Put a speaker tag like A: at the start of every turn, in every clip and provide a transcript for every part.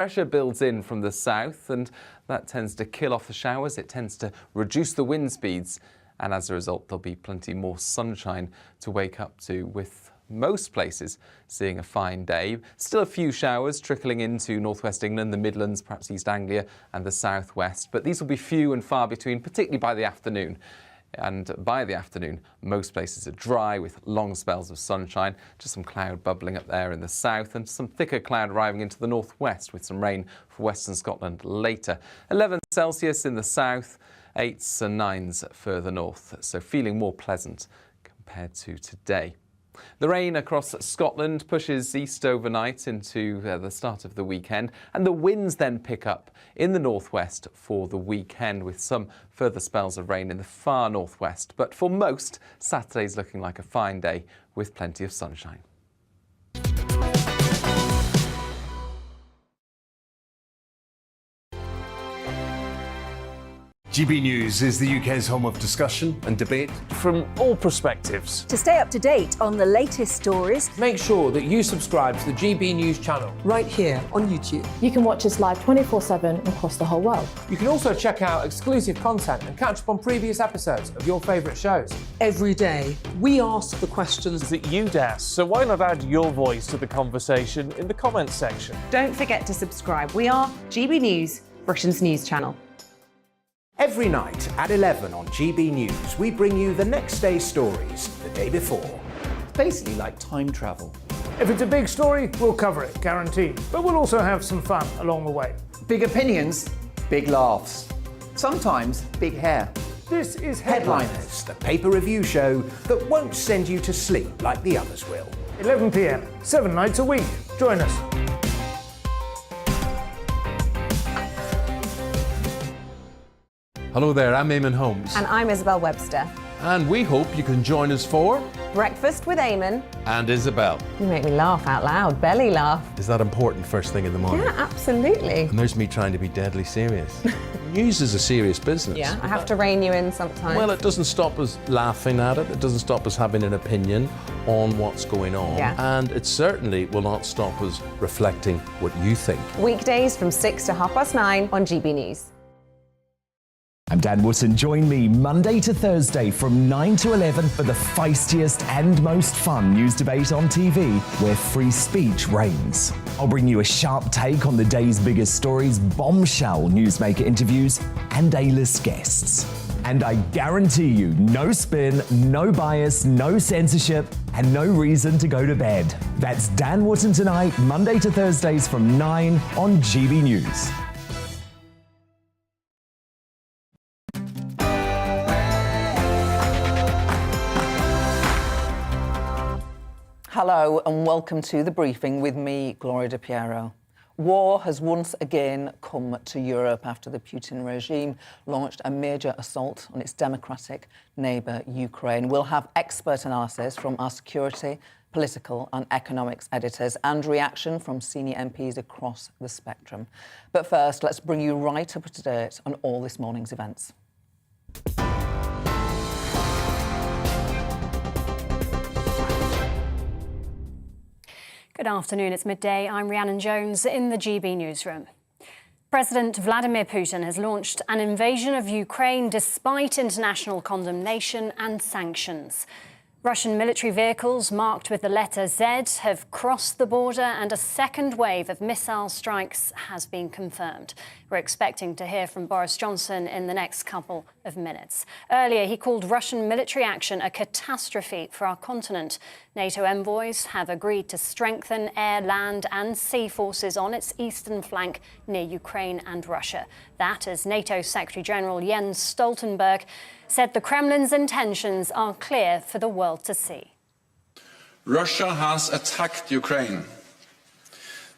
A: Pressure builds in from the south, and that tends to kill off the showers. It tends to reduce the wind speeds, and as a result, there'll be plenty more sunshine to wake up to, with most places seeing a fine day. Still a few showers trickling into northwest England, the Midlands, perhaps East Anglia and the southwest, but these will be few and far between, particularly by the afternoon. And by the afternoon, most places are dry with long spells of sunshine, just some cloud bubbling up there in the south and some thicker cloud arriving into the northwest with some rain for western Scotland later. 11 Celsius in the south, 8s and 9s further north, so feeling more pleasant compared to today. The rain across Scotland pushes east overnight into the start of the weekend, and the winds then pick up in the northwest for the weekend, with some further spells of rain in the far northwest. But for most, Saturday's looking like a fine day with plenty of sunshine.
B: GB News is the UK's home of discussion and debate
C: from all perspectives.
D: To stay up to date on the latest stories,
C: make sure that you subscribe to the GB News channel
E: right here on YouTube.
F: You can watch us live 24/7 across the whole world.
C: You can also check out exclusive content and catch up on previous episodes of your favourite shows.
E: Every day, we ask the questions
C: that you'd ask, so why not add your voice to the conversation in the comments section?
G: Don't forget to subscribe. We are GB News, Britain's news channel.
H: Every night at 11 on GB News, we bring you the next day's stories the day before.
I: Basically like time travel.
J: If it's a big story, we'll cover it, guaranteed. But we'll also have some fun along the way.
I: Big opinions, big laughs. Sometimes big hair.
J: This is
H: Headliners, the paper review show that won't send you to sleep like the others will.
J: 11 p.m, 7 nights a week. Join us.
B: Hello there, I'm Eamon Holmes.
G: And I'm Isabel Webster.
B: And we hope you can join us for
G: Breakfast with Eamon
B: and Isabel.
G: You make me laugh out loud, belly laugh.
B: Is that important first thing in the morning?
G: Yeah, absolutely.
B: And there's me trying to be deadly serious. News is a serious business.
G: Yeah, I have to rein you in sometimes.
B: Well, it doesn't stop us laughing at it. It doesn't stop us having an opinion on what's going on.
G: Yeah.
B: And it certainly will not stop us reflecting what you think.
G: Weekdays from 6 to 9:30 on GB News.
K: I'm Dan Wootton. Join me Monday to Thursday from 9 to 11 for the feistiest and most fun news debate on TV, where free speech reigns. I'll bring you a sharp take on the day's biggest stories, bombshell newsmaker interviews, and A-list guests. And I guarantee you, no spin, no bias, no censorship, and no reason to go to bed. That's Dan Wootton Tonight, Monday to Thursdays from 9 on GB News.
L: Hello and welcome to The Briefing with me, Gloria De Piero. War has once again come to Europe after the Putin regime launched a major assault on its democratic neighbour, Ukraine. We'll have expert analysis from our security, political and economics editors and reaction from senior MPs across the spectrum. But first, let's bring you right up to date on all this morning's events.
M: Good afternoon, it's midday. I'm Rhiannon Jones in the GB newsroom. President Vladimir Putin has launched an invasion of Ukraine despite international condemnation and sanctions. Russian military vehicles marked with the letter Z have crossed the border, and a second wave of missile strikes has been confirmed. We're expecting to hear from Boris Johnson in the next couple of minutes. Earlier, he called Russian military action a catastrophe for our continent. NATO envoys have agreed to strengthen air, land and sea forces on its eastern flank near Ukraine and Russia. That, as NATO Secretary-General Jens Stoltenberg said, the Kremlin's intentions are clear for the world to see.
N: Russia has attacked Ukraine.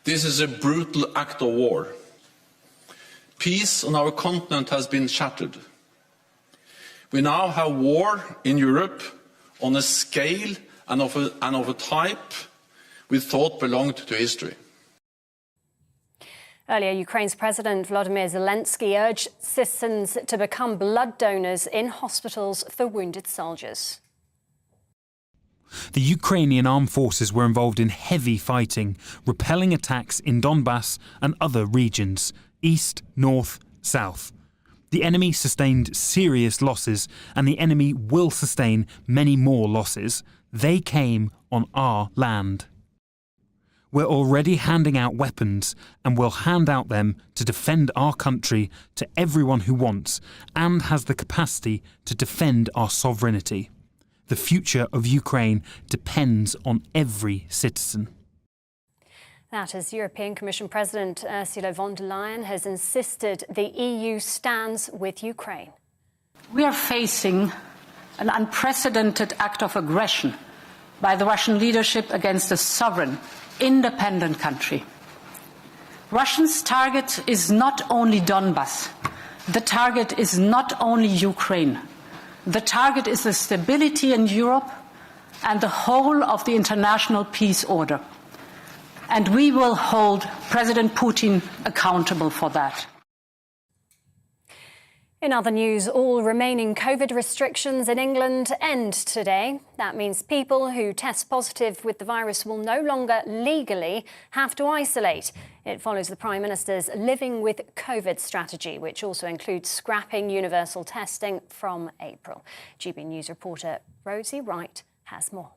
N: This is a brutal act of war. Peace on our continent has been shattered. We now have war in Europe on a scale and of a type we thought belonged to history.
M: Earlier, Ukraine's President Volodymyr Zelensky urged citizens to become blood donors in hospitals for wounded soldiers.
O: The Ukrainian armed forces were involved in heavy fighting, repelling attacks in Donbass and other regions, east, north, south. The enemy sustained serious losses, and the enemy will sustain many more losses. They came on our land. We're already handing out weapons, and we'll hand out them to defend our country to everyone who wants and has the capacity to defend our sovereignty. The future of Ukraine depends on every citizen.
M: That as European Commission President Ursula von der Leyen has insisted the EU stands with Ukraine.
P: We are facing an unprecedented act of aggression by the Russian leadership against a sovereign, independent country. Russia's target is not only Donbass. The target is not only Ukraine. The target is the stability in Europe and the whole of the international peace order. And we will hold President Putin accountable for that.
M: In other news, all remaining COVID restrictions in England end today. That means people who test positive with the virus will no longer legally have to isolate. It follows the Prime Minister's Living with COVID strategy, which also includes scrapping universal testing from April. GB News reporter Rosie Wright has more.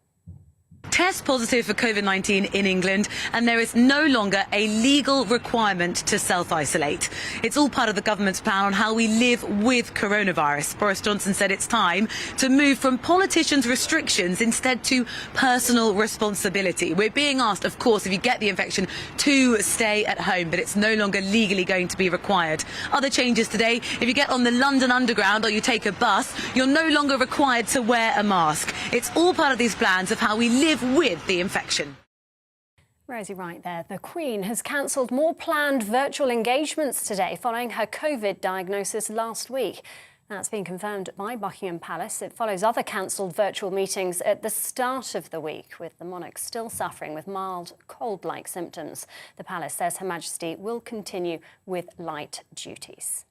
Q: Test positive for COVID-19 in England, and there is no longer a legal requirement to self-isolate. It's all part of the government's plan on how we live with coronavirus. Boris Johnson said it's time to move from politicians' restrictions instead to personal responsibility. We're being asked, of course, if you get the infection, to stay at home, but it's no longer legally going to be required. Other changes today: if you get on the London Underground or you take a bus, you're no longer required to wear a mask. It's all part of these plans of how we live with the infection.
M: Rosie Wright there. The Queen has cancelled more planned virtual engagements today following her COVID diagnosis last week. That's been confirmed by Buckingham Palace. It follows other cancelled virtual meetings at the start of the week, with the monarch still suffering with mild cold-like symptoms. The Palace says Her Majesty will continue with light duties.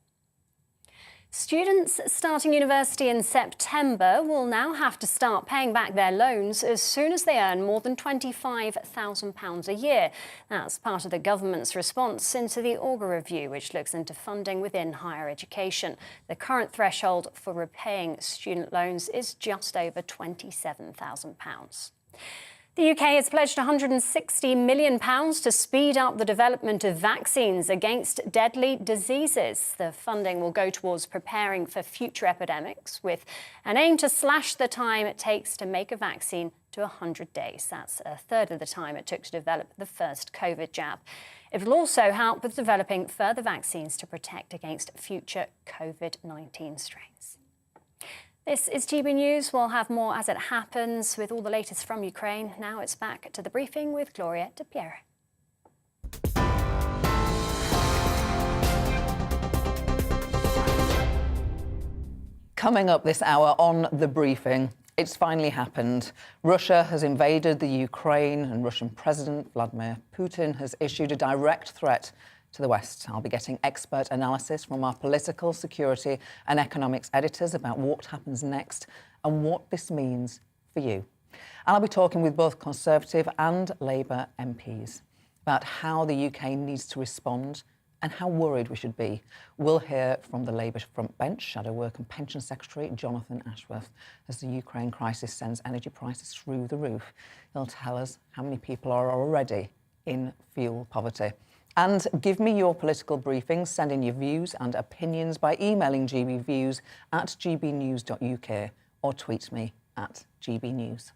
M: Students starting university in September will now have to start paying back their loans as soon as they earn more than £25,000 a year. That's part of the government's response into the Augur Review, which looks into funding within higher education. The current threshold for repaying student loans is just over £27,000. The UK has pledged £160 million to speed up the development of vaccines against deadly diseases. The funding will go towards preparing for future epidemics, with an aim to slash the time it takes to make a vaccine to 100 days. That's a third of the time it took to develop the first COVID jab. It will also help with developing further vaccines to protect against future COVID-19 strains. This is GB News. We'll have more as it happens with all the latest from Ukraine. Now it's back to the briefing with Gloria De Piero.
L: Coming up this hour on The Briefing, it's finally happened. Russia has invaded the Ukraine, and Russian President Vladimir Putin has issued a direct threat to the West. I'll be getting expert analysis from our political, security and economics editors about what happens next and what this means for you. And I'll be talking with both Conservative and Labour MPs about how the UK needs to respond and how worried we should be. We'll hear from the Labour front bench, Shadow Work and Pension Secretary Jonathan Ashworth, as the Ukraine crisis sends energy prices through the roof. He'll tell us how many people are already in fuel poverty. And give me your political briefings. Send in your views and opinions by emailing gbviews@gbnews.uk or tweet me at gbnews.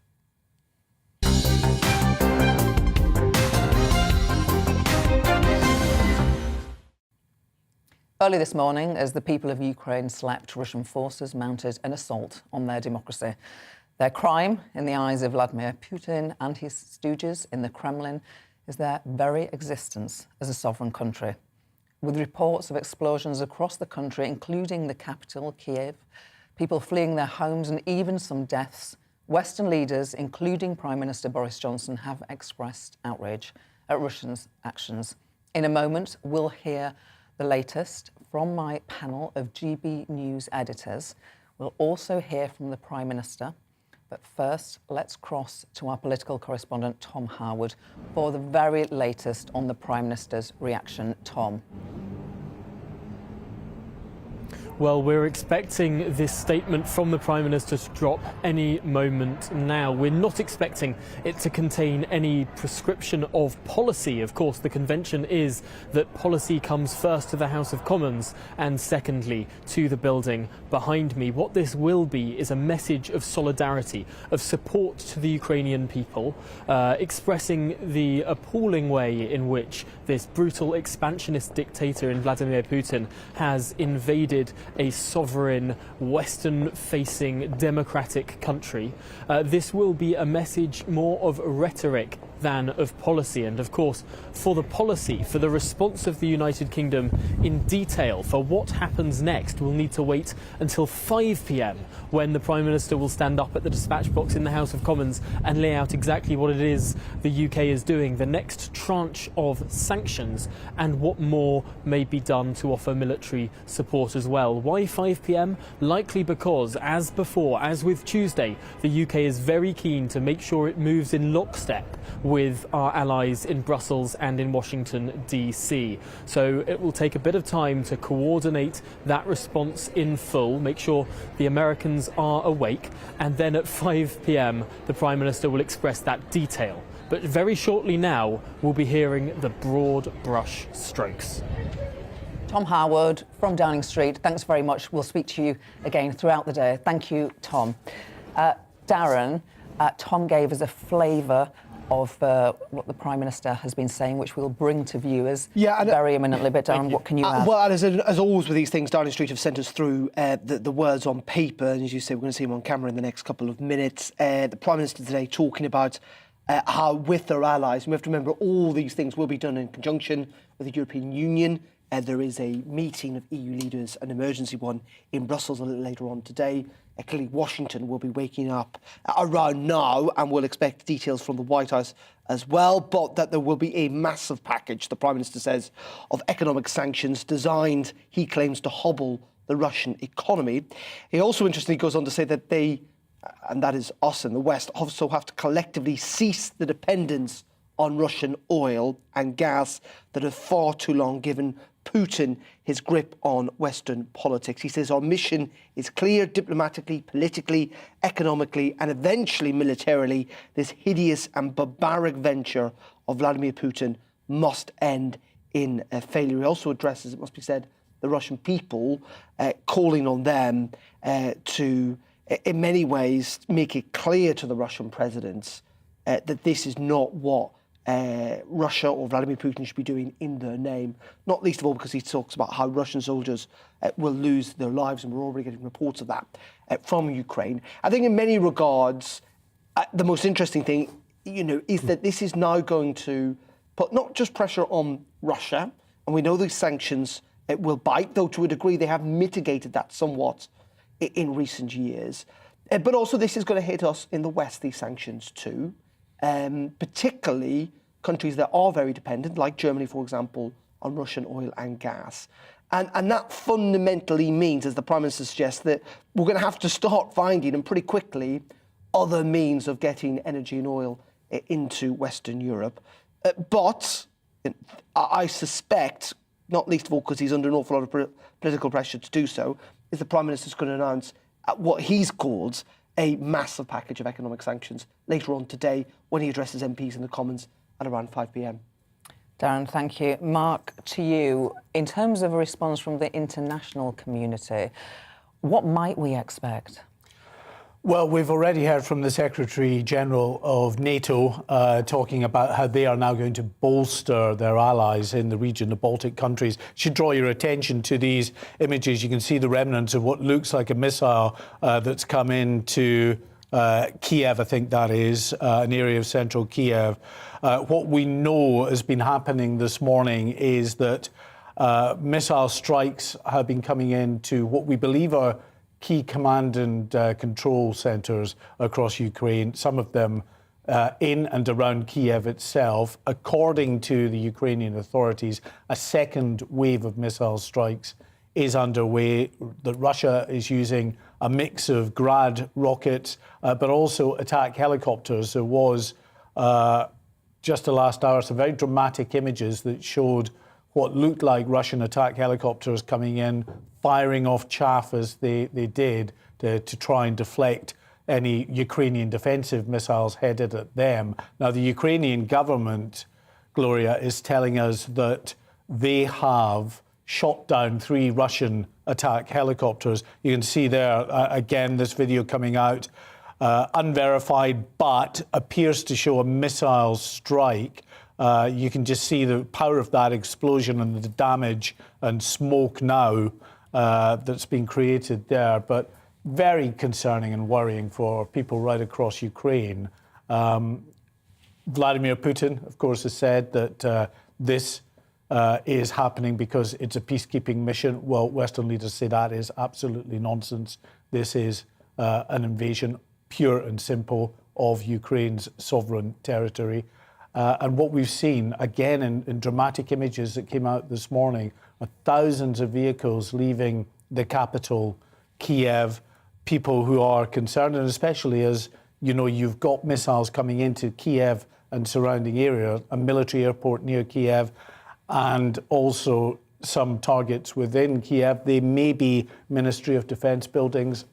L: Early this morning, as the people of Ukraine slept, Russian forces mounted an assault on their democracy. Their crime, in the eyes of Vladimir Putin and his stooges in the Kremlin, is their very existence as a sovereign country. With reports of explosions across the country, including the capital, Kiev, people fleeing their homes and even some deaths, Western leaders, including Prime Minister Boris Johnson, have expressed outrage at Russia's actions. In a moment, we'll hear the latest from my panel of GB News editors. We'll also hear from the Prime Minister, But first, let's cross to our political correspondent, Tom Harwood, for the very latest on the Prime Minister's reaction. Tom.
R: Well, we're expecting this statement from the Prime Minister to drop any moment now. We're not expecting it to contain any prescription of policy. Of course, the convention is that policy comes first to the House of Commons and secondly to the building behind me. What this will be is a message of solidarity, of support to the Ukrainian people, expressing the appalling way in which this brutal expansionist dictator in Vladimir Putin has invaded a sovereign, Western-facing, democratic country. This will be a message more of rhetoric than of policy. And of course, for the policy, for the response of the United Kingdom in detail, for what happens next, we'll need to wait until 5 p.m. when the Prime Minister will stand up at the dispatch box in the House of Commons and lay out exactly what it is the UK is doing, the next tranche of sanctions, and what more may be done to offer military support as well. Why 5 p.m? Likely because, as before, as with Tuesday, the UK is very keen to make sure it moves in lockstep with our allies in Brussels and in Washington, D.C. So it will take a bit of time to coordinate that response in full, make sure the Americans are awake, and then at 5 p.m. the Prime Minister will express that detail. But very shortly now, we'll be hearing the broad brush strokes.
L: Tom Harwood from Downing Street, thanks very much. We'll speak to you again throughout the day. Thank you, Tom. Darren, Tom gave us a flavour of what the Prime Minister has been saying, which we'll bring to viewers very imminently. But Darren, what can you add?
S: Well, as always with these things, Downing Street have sent us through the words on paper, and as you say, we're going to see them on camera in the next couple of minutes. The Prime Minister today talking about how with their allies, and we have to remember all these things will be done in conjunction with the European Union. There is a meeting of EU leaders, an emergency one, in Brussels a little later on today. Clearly, Washington will be waking up around now, and we'll expect details from the White House as well, but that there will be a massive package, the Prime Minister says, of economic sanctions designed, he claims, to hobble the Russian economy. He also, interestingly, goes on to say that they, and that is us in the West, also have to collectively cease the dependence on Russian oil and gas that have far too long given Putin his grip on Western politics. He says our mission is clear diplomatically, politically, economically, and eventually militarily. This hideous and barbaric venture of Vladimir Putin must end in failure. He also addresses, it must be said, the Russian people, calling on them to, in many ways, make it clear to the Russian presidents that this is not what Russia or Vladimir Putin should be doing in their name, not least of all because he talks about how Russian soldiers will lose their lives, and we're already getting reports of that from Ukraine. I think in many regards, the most interesting thing, is that this is now going to put not just pressure on Russia, and we know these sanctions will bite, though to a degree they have mitigated that somewhat in recent years, but also this is going to hit us in the West, these sanctions too. Particularly countries that are very dependent, like Germany, for example, on Russian oil and gas. And that fundamentally means, as the Prime Minister suggests, that we're going to have to start finding, and pretty quickly, other means of getting energy and oil into Western Europe. But I suspect, not least of all because he's under an awful lot of political pressure to do so, is the Prime Minister's going to announce what he's called a massive package of economic sanctions later on today when he addresses MPs in the Commons at around 5 p.m.
L: Darren, thank you. Mark, to you, in terms of a response from the international community, what might we expect?
J: Well, we've already heard from the Secretary-General of NATO talking about how they are now going to bolster their allies in the region, the Baltic countries. Should draw your attention to these images. You can see the remnants of what looks like a missile that's come into Kiev, I think that is, an area of central Kiev. What we know has been happening this morning is that missile strikes have been coming into what we believe are key command and control centres across Ukraine, some of them in and around Kiev itself. According to the Ukrainian authorities, a second wave of missile strikes is underway, that Russia is using a mix of Grad rockets, but also attack helicopters. There was, just the last hour, some very dramatic images that showed what looked like Russian attack helicopters coming in, firing off chaff as they did to try and deflect any Ukrainian defensive missiles headed at them. Now, the Ukrainian government, Gloria, is telling us that they have shot down 3 Russian attack helicopters. You can see there, again, this video coming out, unverified, but appears to show a missile strike. You can just see the power of that explosion and the damage and smoke now that's been created there. But very concerning and worrying for people right across Ukraine. Vladimir Putin, of course, has said that this is happening because it's a peacekeeping mission. Well, Western leaders say that is absolutely nonsense. This is an invasion, pure and simple, of Ukraine's sovereign territory. And what we've seen, again, in dramatic images that came out this morning, are thousands of vehicles leaving the capital, Kiev, people who are concerned, and especially as, you know, you've got missiles coming into Kiev and surrounding area, a military airport near Kiev, and also some targets within Kiev. They may be Ministry of Defence buildings.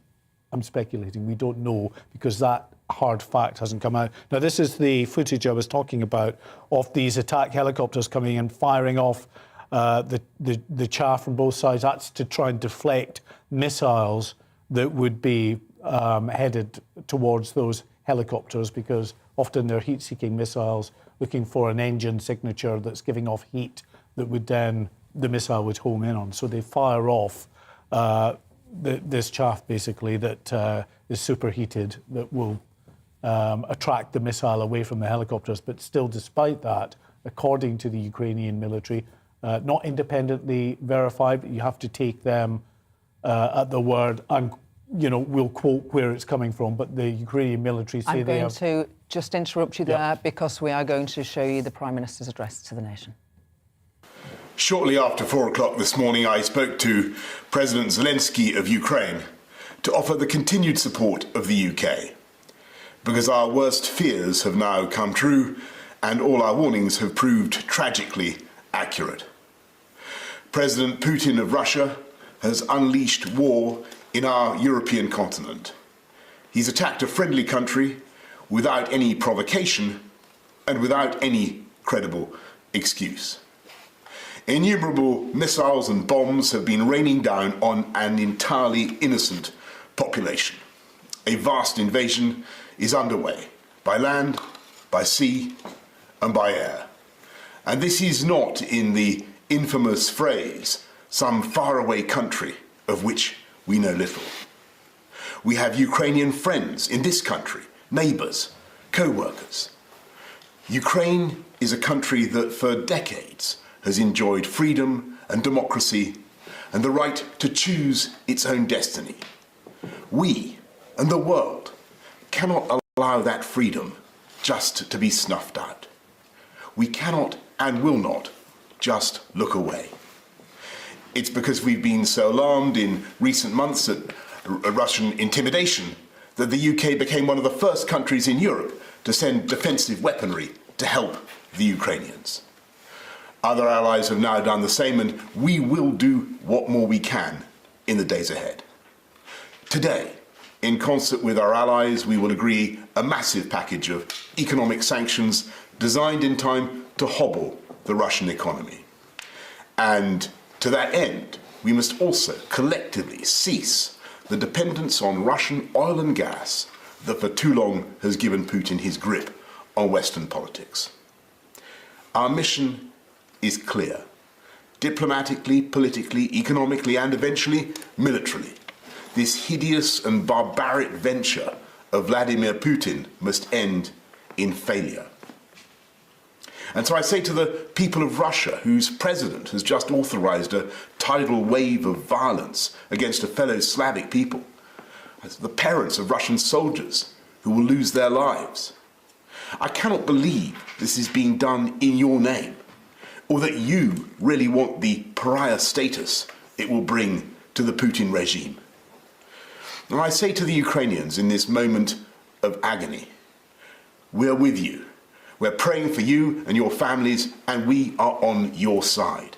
J: I'm speculating, we don't know, because that hard fact hasn't come out. Now, this is the footage I was talking about of these attack helicopters coming in, firing off the chaff from both sides. That's to try and deflect missiles that would be headed towards those helicopters, because often they're heat-seeking missiles looking for an engine signature that's giving off heat that would then, the missile would home in on. So they fire off this chaff, basically, that is superheated, that will attract the missile away from the helicopters. But still, despite that, according to the Ukrainian military, not independently verified, but you have to take them at the word, and, you know, we'll quote where it's coming from, but the Ukrainian military say they have...
L: I'm going to just interrupt you there, because we are going to show you the Prime Minister's address to the nation.
T: Shortly after 4 o'clock this morning, I spoke to President Zelensky of Ukraine to offer the continued support of the UK, because our worst fears have now come true and all our warnings have proved tragically accurate. President Putin of Russia has unleashed war in our European continent. He's attacked a friendly country without any provocation and without any credible excuse. Innumerable missiles and bombs have been raining down on an entirely innocent population. A vast invasion is underway, by land, by sea, and by air. And this is not, in the infamous phrase, some faraway country of which we know little. We have Ukrainian friends in this country, neighbours, co-workers. Ukraine is a country that for decades has enjoyed freedom and democracy and the right to choose its own destiny. We and the world cannot allow that freedom just to be snuffed out. We cannot and will not just look away. It's because we've been so alarmed in recent months at Russian intimidation that the UK became one of the first countries in Europe to send defensive weaponry to help the Ukrainians. Other allies have now done the same, and we will do what more we can in the days ahead. Today, in concert with our allies, we will agree a massive package of economic sanctions designed in time to hobble the Russian economy. And to that end, we must also collectively cease the dependence on Russian oil and gas that for too long has given Putin his grip on Western politics. Our mission is clear. Diplomatically, politically, economically, and eventually militarily, this hideous and barbaric venture of Vladimir Putin must end in failure. And so I say to the people of Russia, whose president has just authorized a tidal wave of violence against a fellow Slavic people, as the parents of Russian soldiers who will lose their lives, I cannot believe this is being done in your name, or that you really want the pariah status it will bring to the Putin regime. And I say to the Ukrainians in this moment of agony, we're with you. We're praying for you and your families, and we are on your side.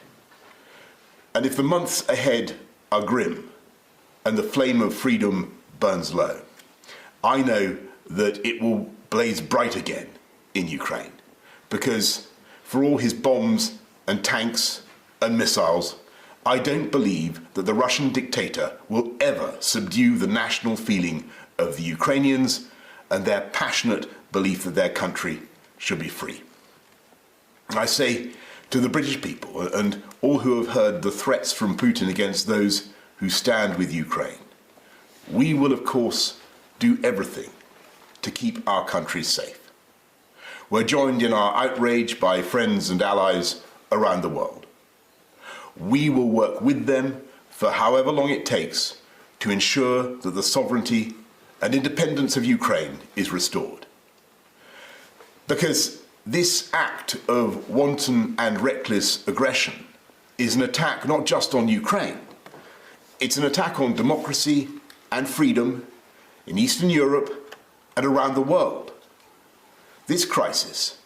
T: And if the months ahead are grim and the flame of freedom burns low, I know that it will blaze bright again in Ukraine, because for all his bombs and tanks and missiles, I don't believe that the Russian dictator will ever subdue the national feeling of the Ukrainians and their passionate belief that their country should be free. I say to the British people and all who have heard the threats from Putin against those who stand with Ukraine, we will of course do everything to keep our country safe. We're joined in our outrage by friends and allies around the world. We will work with them for however long it takes to ensure that the sovereignty and independence of Ukraine is restored. Because this act of wanton and reckless aggression is an attack not just on Ukraine, it's an attack on democracy and freedom in Eastern Europe and around the world. This crisis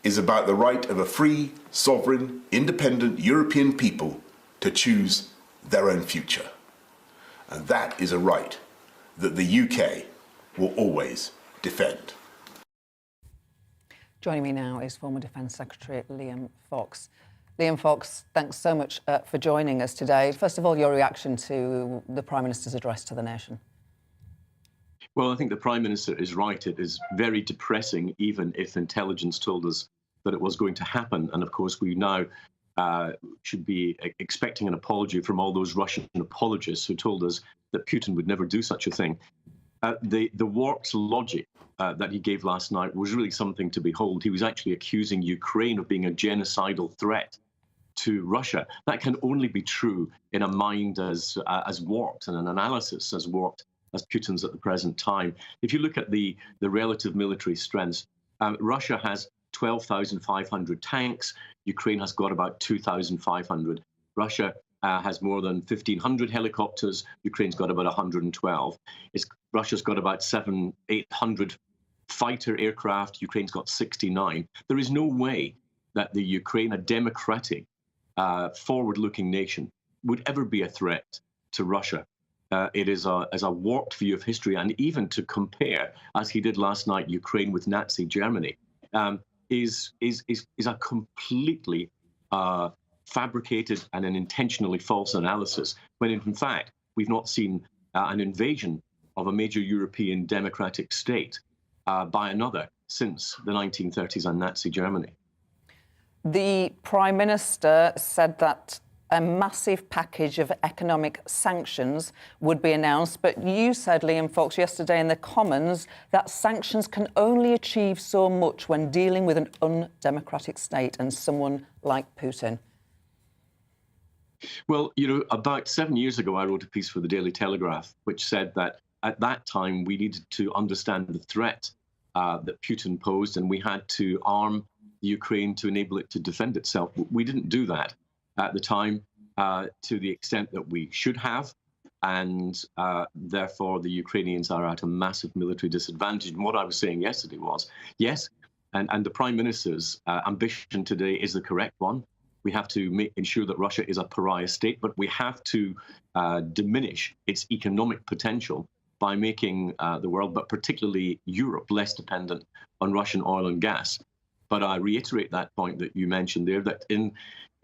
T: is about the right of a free, sovereign, independent European people to choose their own future. And that is a right that the UK will always defend.
L: Joining me now is former Defence Secretary Liam Fox. Liam Fox, thanks so much for joining us today. First of all, your reaction to the Prime Minister's address to the nation.
U: Well, I think the Prime Minister is right. It is very depressing, even if intelligence told us that it was going to happen. And of course, we now should be expecting an apology from all those Russian apologists who told us that Putin would never do such a thing. The warped logic that he gave last night was really something to behold. He was actually accusing Ukraine of being a genocidal threat to Russia. That can only be true in a mind as warped and an analysis as warped as Putin's at the present time. If you look at the relative military strengths, Russia has 12,500 tanks. Ukraine has got about 2,500. Russia has more than 1,500 helicopters. Ukraine's got about 112. Russia's got about 800 fighter aircraft. Ukraine's got 69. There is no way that the Ukraine, a democratic, forward-looking nation, would ever be a threat to Russia. It is a warped view of history, and even to compare, as he did last night, Ukraine with Nazi Germany, is a completely fabricated and an intentionally false analysis, when in fact we've not seen an invasion of a major European democratic state by another since the 1930s and Nazi Germany.
L: The Prime Minister said that a massive package of economic sanctions would be announced, but you said, Liam Fox, yesterday in the Commons that sanctions can only achieve so much when dealing with an undemocratic state and someone like Putin.
U: Well, you know, about 7 years ago, I wrote a piece for the Daily Telegraph, which said that at that time we needed to understand the threat that Putin posed, and we had to arm Ukraine to enable it to defend itself. We didn't do that at the time to the extent that we should have, and therefore the Ukrainians are at a massive military disadvantage. And what I was saying yesterday was, yes, and the Prime Minister's ambition today is the correct one. We have to ensure that Russia is a pariah state, but we have to diminish its economic potential by making the world, but particularly Europe, less dependent on Russian oil and gas. But I reiterate that point that you mentioned there, that in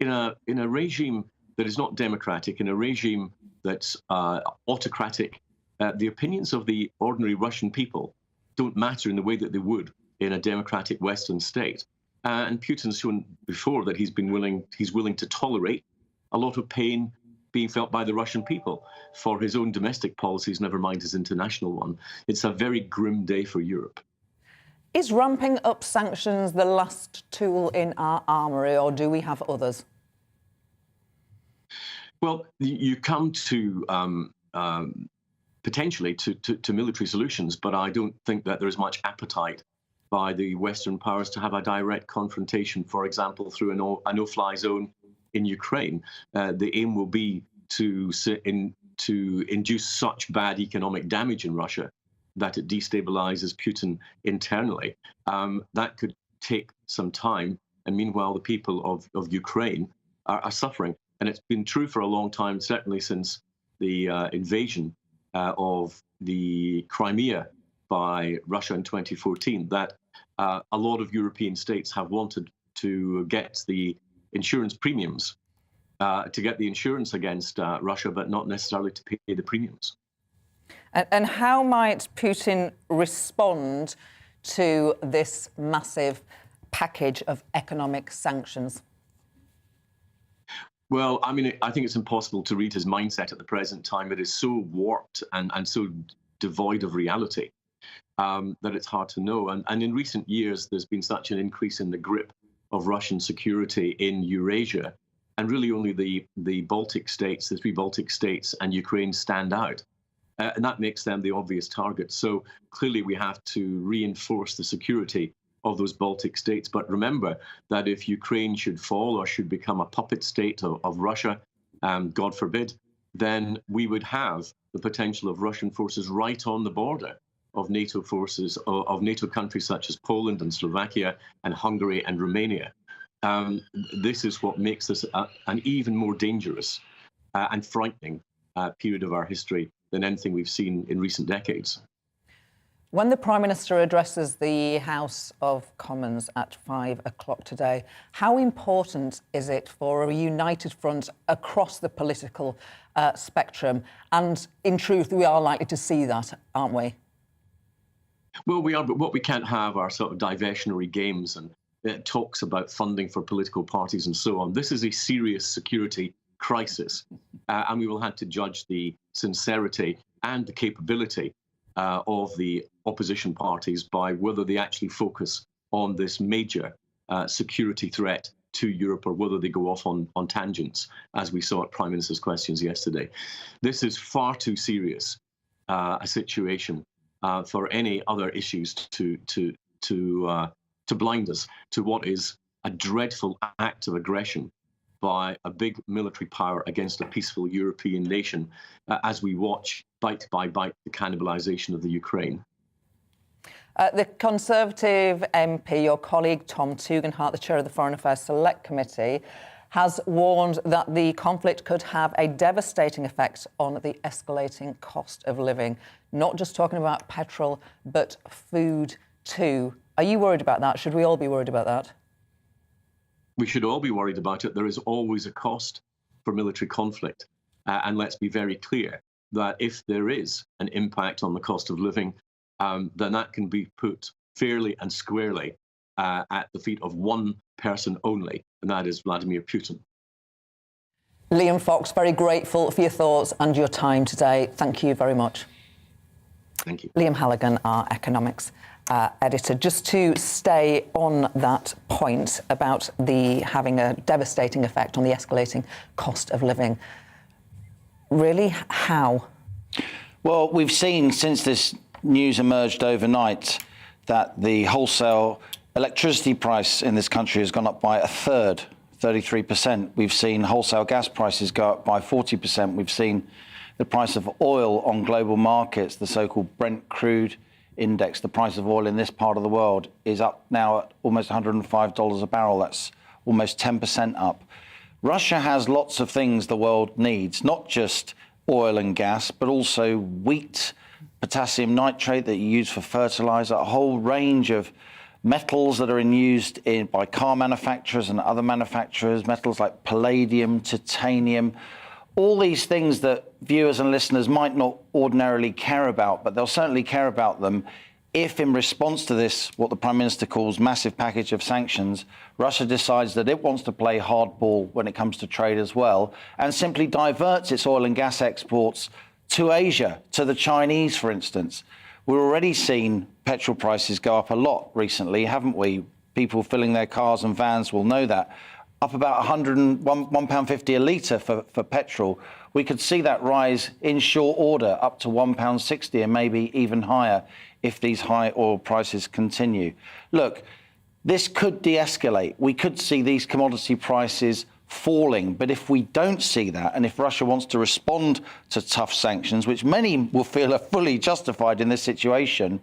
U: a regime that is not democratic, in a regime that's autocratic, the opinions of the ordinary Russian people don't matter in the way that they would in a democratic Western state. And Putin's shown before that he's willing to tolerate a lot of pain being felt by the Russian people for his own domestic policies, never mind his international one. It's a very grim day for Europe.
L: Is ramping up sanctions the last tool in our armoury, or do we have others?
U: Well, you come to potentially to military solutions, but I don't think that there is much appetite by the Western powers to have a direct confrontation, for example, through a no-fly zone in Ukraine. The aim will be to induce such bad economic damage in Russia that it destabilizes Putin internally. That could take some time. And meanwhile, the people of Ukraine are suffering. And it's been true for a long time, certainly since the invasion of the Crimea by Russia in 2014, that a lot of European states have wanted to get the insurance premiums, to get the insurance against Russia, but not necessarily to pay the premiums.
L: And how might Putin respond to this massive package of economic sanctions?
U: Well, I mean, I think it's impossible to read his mindset at the present time. It is so warped and so devoid of reality that it's hard to know. And in recent years, there's been such an increase in the grip of Russian security in Eurasia. And really only the Baltic states, the three Baltic states and Ukraine stand out. And that makes them the obvious target. So clearly we have to reinforce the security of those Baltic states. But remember that if Ukraine should fall or should become a puppet state of Russia, God forbid, then we would have the potential of Russian forces right on the border of NATO forces, of NATO countries such as Poland and Slovakia and Hungary and Romania. This is what makes this an even more dangerous and frightening period of our history than anything we've seen in recent decades.
L: When the Prime Minister addresses the House of Commons at 5 o'clock today, how important is it for a united front across the political spectrum? And in truth, we are likely to see that, aren't we?
U: Well, we are, but what we can't have are sort of diversionary games and talks about funding for political parties and so on. This is a serious security crisis, and we will have to judge the sincerity and the capability of the opposition parties by whether they actually focus on this major security threat to Europe or whether they go off on tangents, as we saw at Prime Minister's questions yesterday. This is far too serious a situation for any other issues to blind us to what is a dreadful act of aggression by a big military power against a peaceful European nation, as we watch bite by bite the cannibalisation of the Ukraine.
L: The Conservative MP, your colleague Tom Tugendhat, the chair of the Foreign Affairs Select Committee, has warned that the conflict could have a devastating effect on the escalating cost of living. Not just talking about petrol, but food too. Are you worried about that? Should we all be worried about that?
U: We should all be worried about it. There is always a cost for military conflict. And let's be very clear that if there is an impact on the cost of living, then that can be put fairly and squarely at the feet of one person only, and that is Vladimir Putin.
L: Liam Fox, very grateful for your thoughts and your time today. Thank you very much.
U: Thank you.
L: Liam Halligan, our economics editor. Just to stay on that point about having a devastating effect on the escalating cost of living. Really, how?
A: Well, we've seen since this news emerged overnight that the wholesale electricity price in this country has gone up by a third, 33%. We've seen wholesale gas prices go up by 40%. We've seen the price of oil on global markets, the so-called Brent crude index, the price of oil in this part of the world is up now at almost $105 a barrel. That's almost 10% up. Russia has lots of things the world needs, not just oil and gas, but also wheat, potassium nitrate that you use for fertilizer, a whole range of metals that are used by car manufacturers and other manufacturers, metals like palladium, titanium, all these things that viewers and listeners might not ordinarily care about, but they'll certainly care about them if, in response to this, what the Prime Minister calls massive package of sanctions, Russia decides that it wants to play hardball when it comes to trade as well, and simply diverts its oil and gas exports to Asia, to the Chinese, for instance. We've already seen petrol prices go up a lot recently, haven't we? People filling their cars and vans will know that. Up about £1.50 a litre for petrol. We could see that rise in short order up to £1.60 and maybe even higher if these high oil prices continue. Look, this could de-escalate. We could see these commodity prices falling. But if we don't see that, and if Russia wants to respond to tough sanctions, which many will feel are fully justified in this situation,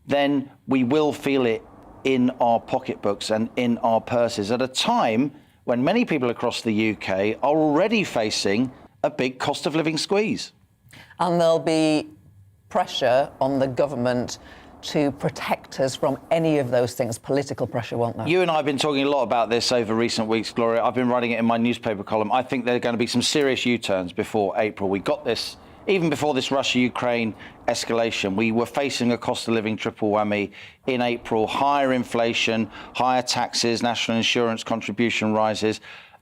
A: then we will feel it in our pocketbooks and in our purses at a time when many people across the UK are already facing a big cost of living squeeze.
L: And there'll be pressure on the government to protect us from any of those things, political pressure, won't there?
A: You and I have been talking a lot about this over recent weeks, Gloria. I've been writing it in my newspaper column. I think there are going to be some serious U-turns before April. We got this even before this Russia-Ukraine escalation. We were facing a cost of living triple whammy in April, higher inflation, higher taxes, national insurance contribution rises,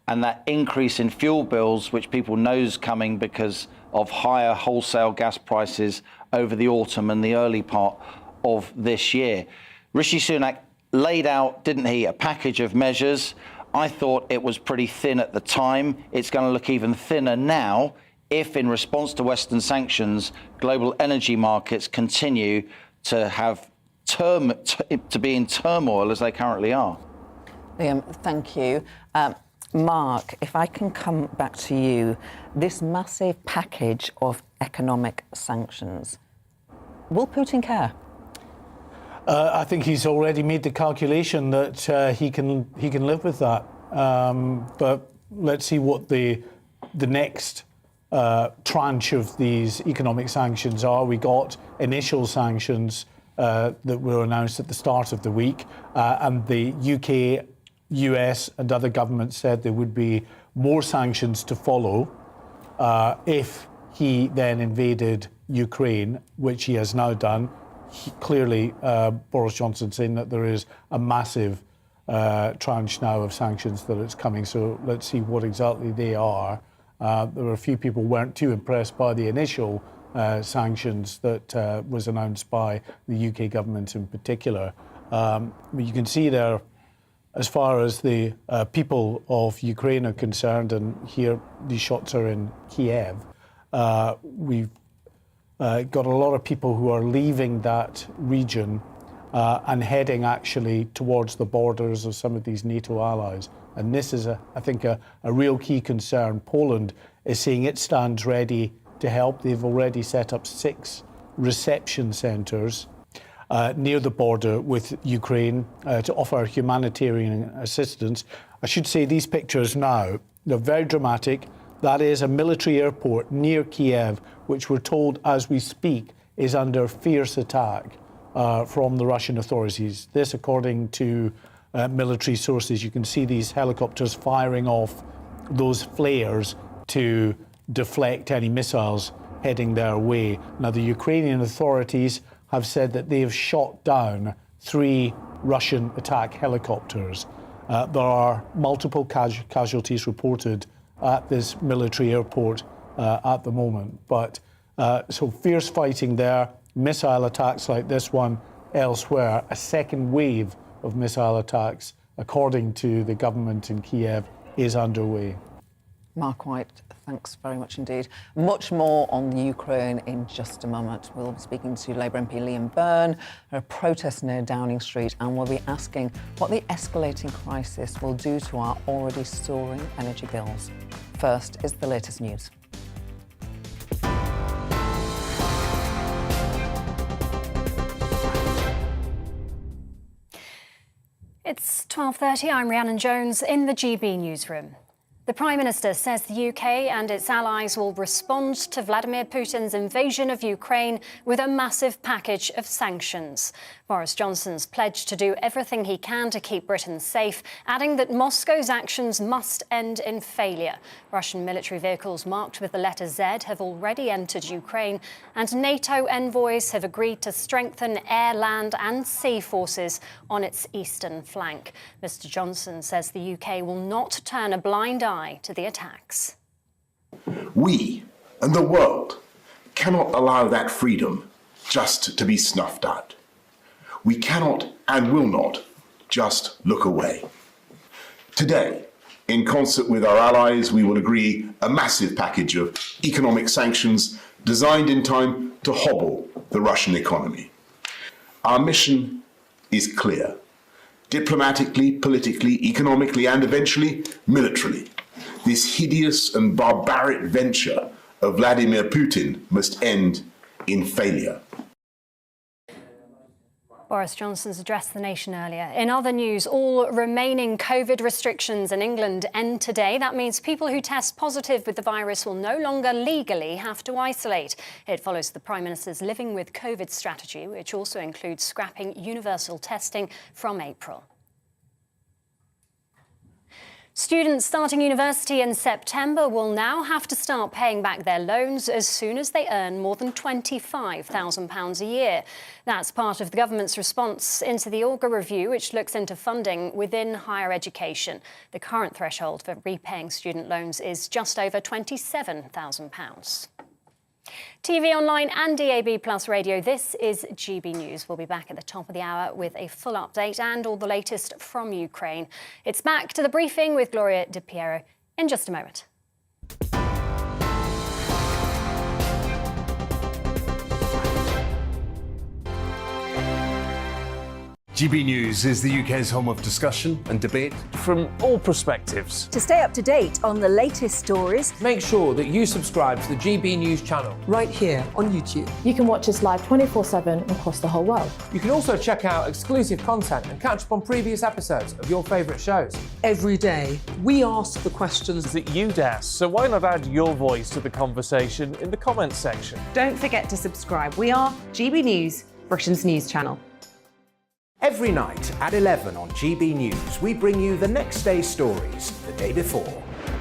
A: and that increase in fuel bills, which people know is coming because of higher wholesale gas prices over the autumn and the early part of this year. Rishi Sunak laid out, didn't he, a package of measures. I thought it was pretty thin at the time. It's going to look even thinner now if, in response to Western sanctions, global energy markets continue to have to be in turmoil as they currently are.
L: Liam, thank you. Mark, if I can come back to you, this massive package of economic sanctions, will Putin care?
J: I think he's already made the calculation that he can live with that. But let's see what the next tranche of these economic sanctions are. We got initial sanctions that were announced at the start of the week, and the UK, US and other governments said there would be more sanctions to follow if he then invaded Ukraine, which he has now done. Clearly, Boris Johnson saying that there is a massive tranche now of sanctions that it's coming. So let's see what exactly they are. There were a few people who weren't too impressed by the initial sanctions that was announced by the UK government in particular. But you can see there, as far as the people of Ukraine are concerned, and here these shots are in Kiev, we've got a lot of people who are leaving that region and heading actually towards the borders of some of these NATO allies. And this is, I think, a real key concern. Poland is saying it stands ready to help. They've already set up 6 reception centres near the border with Ukraine to offer humanitarian assistance. I should say these pictures now, they're very dramatic. That is a military airport near Kiev, which we're told as we speak is under fierce attack from the Russian authorities. This, according to military sources. You can see these helicopters firing off those flares to deflect any missiles heading their way. Now, the Ukrainian authorities have said that they have shot down 3 Russian attack helicopters. There are multiple casualties reported at this military airport at the moment. But so fierce fighting there, missile attacks like this one elsewhere, a second wave of missile attacks, according to the government in Kiev, is underway.
L: Mark White, thanks very much indeed. Much more on the Ukraine in just a moment. We'll be speaking to Labour MP Liam Byrne, a protest near Downing Street, and we'll be asking what the escalating crisis will do to our already soaring energy bills. First is the latest news.
M: It's 12:30. I'm Rhiannon Jones in the GB newsroom. The Prime Minister says the UK and its allies will respond to Vladimir Putin's invasion of Ukraine with a massive package of sanctions. Boris Johnson's pledged to do everything he can to keep Britain safe, adding that Moscow's actions must end in failure. Russian military vehicles marked with the letter Z have already entered Ukraine, and NATO envoys have agreed to strengthen air, land and sea forces on its eastern flank. Mr. Johnson says the UK will not turn a blind eye to the attacks.
T: We and the world cannot allow that freedom just to be snuffed out. We cannot and will not just look away. Today, in concert with our allies, we will agree a massive package of economic sanctions designed in time to hobble the Russian economy. Our mission is clear: diplomatically, politically, economically, and eventually militarily. this hideous and barbaric venture of Vladimir Putin must end in failure.
M: Boris Johnson's addressed the nation earlier. In other news, all remaining COVID restrictions in England end today. That means people who test positive with the virus will no longer legally have to isolate. It follows the Prime Minister's Living with COVID strategy, which also includes scrapping universal testing from April. Students starting university in September will now have to start paying back their loans as soon as they earn more than £25,000 a year. That's part of the government's response into the Augar review, which looks into funding within higher education. The current threshold for repaying student loans is just over £27,000. TV online and DAB Plus radio, this is GB News. We'll be back at the top of the hour with a full update and all the latest from Ukraine. It's back to the briefing with Gloria De Piero in just a moment.
D: GB News is the UK's home of discussion and debate from all perspectives.
V: To stay up to date on the latest stories,
C: make sure that you subscribe to the GB News channel
E: right here on YouTube.
F: You can watch us live 24/7 across the whole world.
C: You can also check out exclusive content and catch up on previous episodes of your favourite shows.
E: Every day, we ask the questions
D: that you'd ask, so why not add your voice to the conversation in the comments section?
G: Don't forget to subscribe. We are GB News, Britain's news channel.
H: Every night at 11 on GB News, we bring you the next day's stories the day before.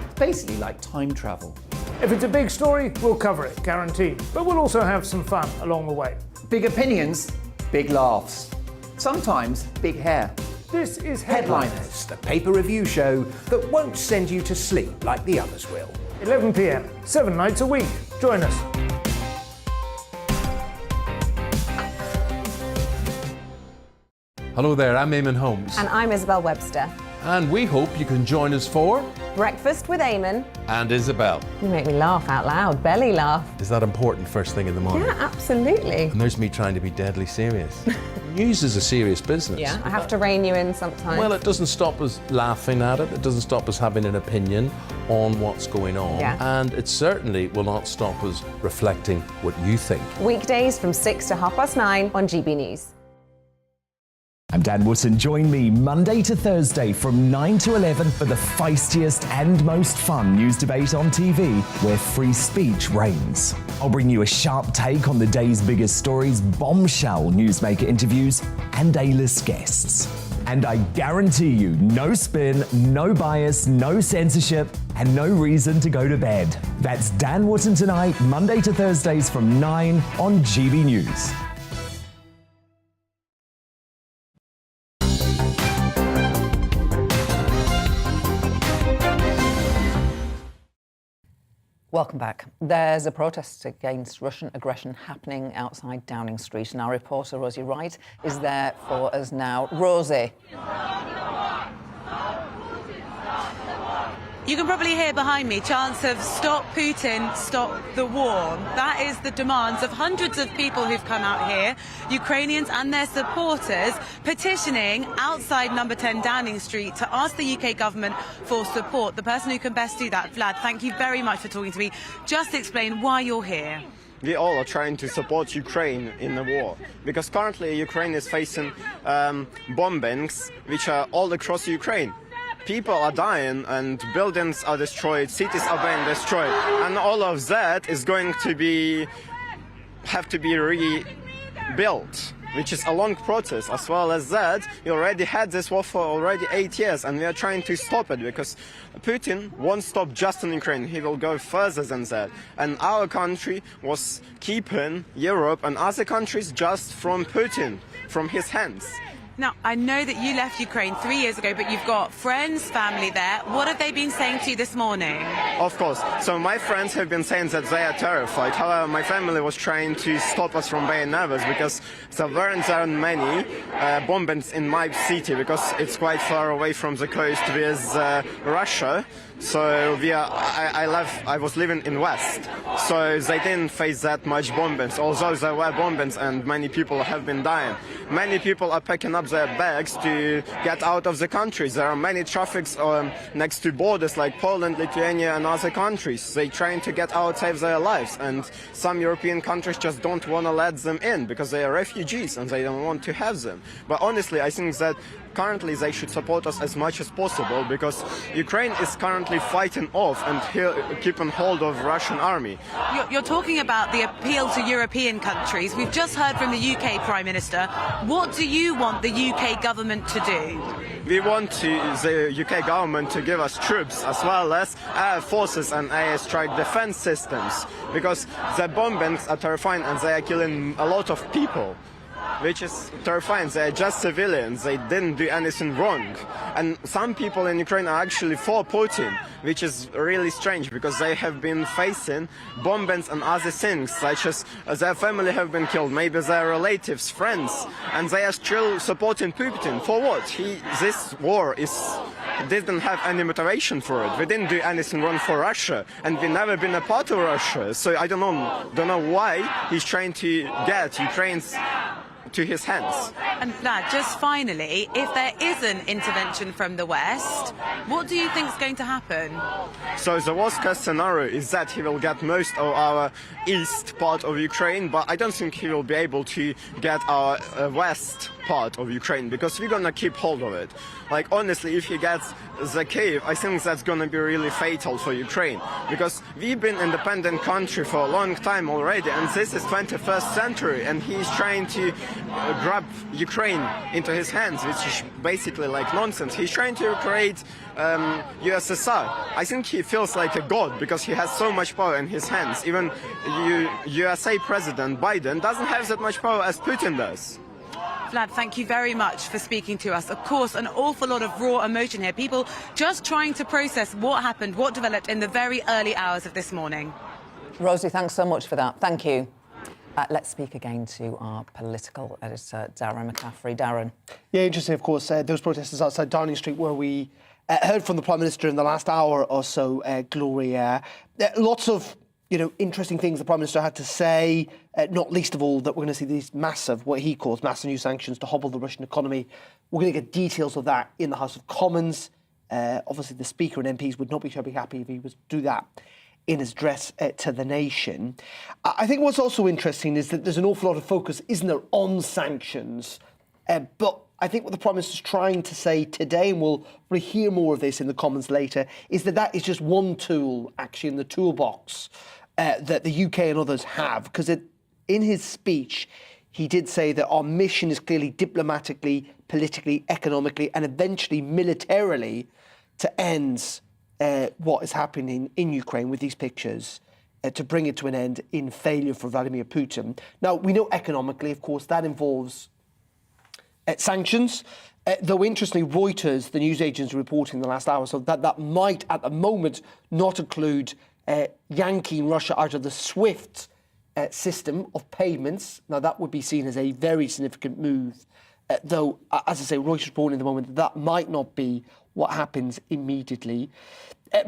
I: It's basically like time travel.
W: If it's a big story, we'll cover it, guaranteed. But we'll also have some fun along the way.
I: Big opinions, big laughs. Sometimes big hair.
W: This is
H: Headliners, the paper review show that won't send you to sleep like the others will.
W: 11 p.m, 7 nights a week. Join us.
B: Hello there, I'm Eamon Holmes.
X: And I'm Isabel Webster.
B: And we hope you can join us for
X: Breakfast with Eamon
B: and Isabel.
X: You make me laugh out loud, belly laugh.
B: Is that important first thing in the morning?
X: Yeah, absolutely.
B: And there's me trying to be deadly serious. News is a serious business.
X: Yeah, I have to rein you in sometimes.
B: Well, it doesn't stop us laughing at it. It doesn't stop us having an opinion on what's going on.
X: Yeah.
B: And it certainly will not stop us reflecting what you think.
X: Weekdays from 6 to 9:30 on GB News.
K: I'm Dan Wootton. Join me Monday to Thursday from 9 to 11 for the feistiest and most fun news debate on TV, where free speech reigns. I'll bring you a sharp take on the day's biggest stories, bombshell newsmaker interviews, and A-list guests. And I guarantee you, no spin, no bias, no censorship, and no reason to go to bed. That's Dan Wootton tonight, Monday to Thursdays from 9 on GB News.
L: Welcome back. There's a protest against Russian aggression happening outside Downing Street, and our reporter Rosie Wright is there for us now. Rosie.
Q: You can probably hear behind me chants of "Stop Putin, stop the war." That is the demands of hundreds of people who've come out here, Ukrainians and their supporters, petitioning outside number 10 Downing Street to ask the UK government for support. The person who can best do that, Vlad, thank you very much for talking to me. Just explain why you're here.
Y: We all are trying to support Ukraine in the war, because currently Ukraine is facing bombings which are all across Ukraine. People are dying and buildings are destroyed, cities are being destroyed, and all of that is going to have to be rebuilt, which is a long process. As well as that, we already had this war for already 8 years, and we are trying to stop it, because Putin won't stop just in Ukraine. He will go further than that. And our country was keeping Europe and other countries just from Putin, from his hands.
Q: Now, I know that you left Ukraine 3 years ago, but you've got friends, family there. What have they been saying to you this morning?
Y: Of course. So my friends have been saying that they are terrified. However, my family was trying to stop us from being nervous because there weren't many bombings in my city because it's quite far away from the coast with Russia. So I was living in West, so they didn't face that much bombings, although there were bombings and many people have been dying. Many people are packing up their bags to get out of the country. There are many traffics next to borders like Poland, Lithuania and other countries. They're trying to get out, save their lives, and some European countries just don't want to let them in because they are refugees and they don't want to have them. But honestly, I think that currently they should support us as much as possible because Ukraine is currently fighting off and keeping hold of Russian army.
Q: You're talking about the appeal to European countries. We've just heard from the UK Prime Minister. What do you want the UK government to do?
Y: We want the UK government to give us troops as well as air forces and airstrike defense systems because the bombings are terrifying and they are killing a lot of people. Which is terrifying. They're just civilians. They didn't do anything wrong. And some people in Ukraine are actually for Putin, which is really strange because they have been facing bombings and other things, such as their family have been killed, maybe their relatives, friends, and they are still supporting Putin. For what? This war didn't have any motivation for it. We didn't do anything wrong for Russia, and we've never been a part of Russia. So I don't know why he's trying to get Ukraine's to his hands.
Q: And Vlad, just finally, if there is an intervention from the West, what do you think is going to happen?
Y: So the worst case scenario is that he will get most of our east part of Ukraine, but I don't think he will be able to get our west part of Ukraine because we're gonna keep hold of it. Like honestly, if he gets the Kyiv, I think that's gonna be really fatal for Ukraine because we've been an independent country for a long time already, and this is 21st century, and he's trying to grab Ukraine into his hands, which is basically like nonsense. He's trying to create USSR. I think he feels like a god because he has so much power in his hands. Even USA President Biden doesn't have that much power as Putin does.
Q: Vlad, thank you very much for speaking to us. Of course, an awful lot of raw emotion here. People just trying to process what happened, what developed in the very early hours of this morning.
L: Rosie, thanks so much for that. Thank you. Let's speak again to our political editor, Darren McCaffrey. Darren.
N: Yeah, interesting, of course, those protesters outside Downing Street where we heard from the Prime Minister in the last hour or so, Gloria. Lots of interesting things the Prime Minister had to say, not least of all that we're going to see these massive, what he calls massive new sanctions to hobble the Russian economy. We're going to get details of that in the House of Commons. Obviously, the Speaker and MPs would not be terribly happy if he was to do that in his address to the nation. I think what's also interesting is that there's an awful lot of focus, isn't there, on sanctions. But I think what the Prime Minister's trying to say today, and we'll hear more of this in the Commons later, is that that is just one tool, actually, in the toolbox that the UK and others have. Because in his speech, he did say that our mission is clearly diplomatically, politically, economically, and eventually militarily to end what is happening in Ukraine with these pictures, to bring it to an end in failure for Vladimir Putin. Now, we know economically, of course, that involves sanctions, though interestingly, Reuters, the news agents, reporting in the last hour, so that might, at the moment, not include yanking Russia out of the SWIFT system of payments. Now, that would be seen as a very significant move, though, as I say, Reuters reporting at the moment that might not be what happens immediately.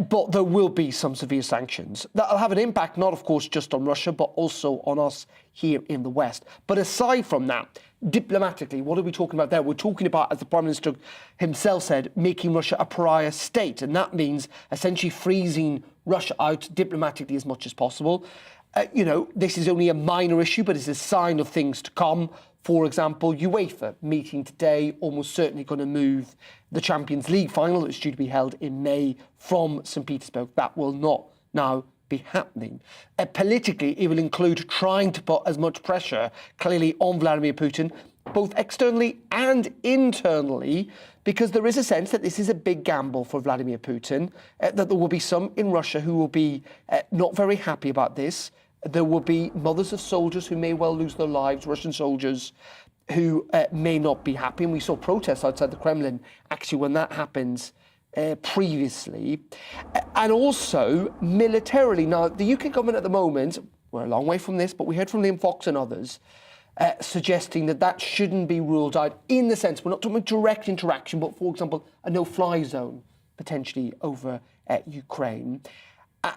N: But there will be some severe sanctions. That'll have an impact, not, of course, just on Russia, but also on us here in the West. But aside from that, diplomatically, what are we talking about there? We're talking about, as the Prime Minister himself said, making Russia a pariah state. And that means essentially freezing Russia out diplomatically as much as possible. This is only a minor issue, but it's a sign of things to come. For example, UEFA meeting today, almost certainly going to move the Champions League final that's due to be held in May from St. Petersburg. That will not now be happening. Politically, it will include trying to put as much pressure, clearly, on Vladimir Putin, both externally and internally, because there is a sense that this is a big gamble for Vladimir Putin, that there will be some in Russia who will be not very happy about this. There will be mothers of soldiers who may well lose their lives, Russian soldiers who may not be happy. And we saw protests outside the Kremlin, actually, when that happens previously. And also militarily. Now, the UK government at the moment, we're a long way from this, but we heard from Liam Fox and others suggesting that that shouldn't be ruled out in the sense, we're not talking about direct interaction, but for example, a no-fly zone potentially over Ukraine.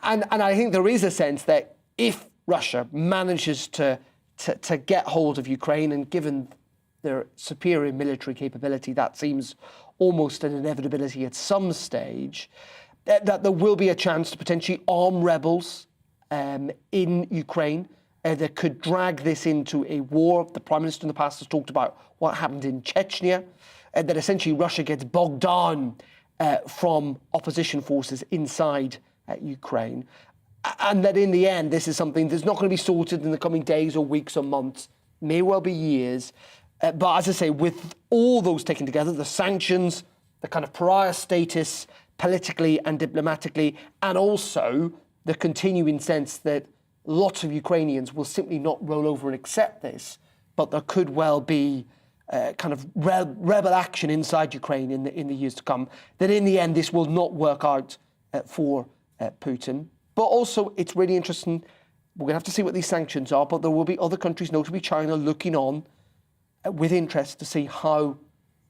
N: And I think there is a sense that if Russia manages to get hold of Ukraine, and given their superior military capability, that seems almost an inevitability at some stage, that there will be a chance to potentially arm rebels in Ukraine that could drag this into a war. The Prime Minister in the past has talked about what happened in Chechnya, that essentially Russia gets bogged down from opposition forces inside Ukraine. And that in the end, this is something that's not going to be sorted in the coming days or weeks or months, may well be years. But as I say, with all those taken together, the sanctions, the kind of pariah status politically and diplomatically, and also the continuing sense that lots of Ukrainians will simply not roll over and accept this, but there could well be kind of rebel action inside Ukraine in the years to come, that in the end this will not work out for Putin. But also, it's really interesting, we're going to have to see what these sanctions are, but there will be other countries, notably China, looking on with interest to see how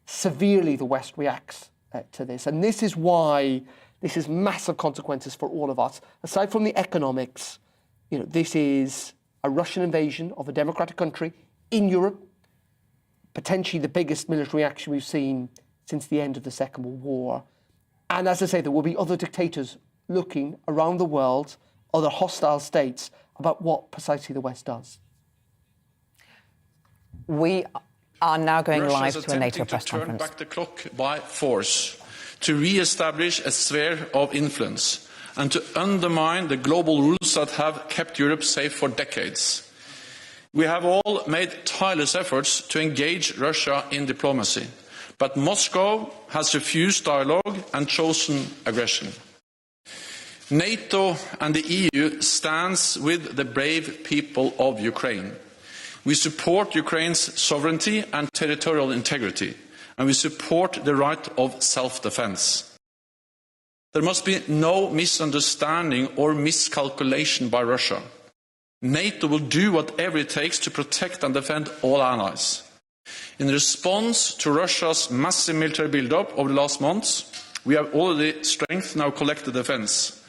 N: severely the West reacts to this. And this is why this has massive consequences for all of us. Aside from the economics, this is a Russian invasion of a democratic country in Europe, potentially the biggest military action we've seen since the end of the Second World War. And as I say, there will be other dictators looking around the world, other hostile states, about what precisely the West does.
L: We are now going live to a NATO press
O: turn
L: conference.
O: back the clock by force, to re-establish a sphere of influence, and to undermine the global rules that have kept Europe safe for decades. We have all made tireless efforts to engage Russia in diplomacy, but Moscow has refused dialogue and chosen aggression. NATO and the EU stands with the brave people of Ukraine. We support Ukraine's sovereignty and territorial integrity, and we support the right of self-defense. There must be no misunderstanding or miscalculation by Russia. NATO will do whatever it takes to protect and defend all allies. In response to Russia's massive military build-up over the last months, we have already strengthened our collective defense,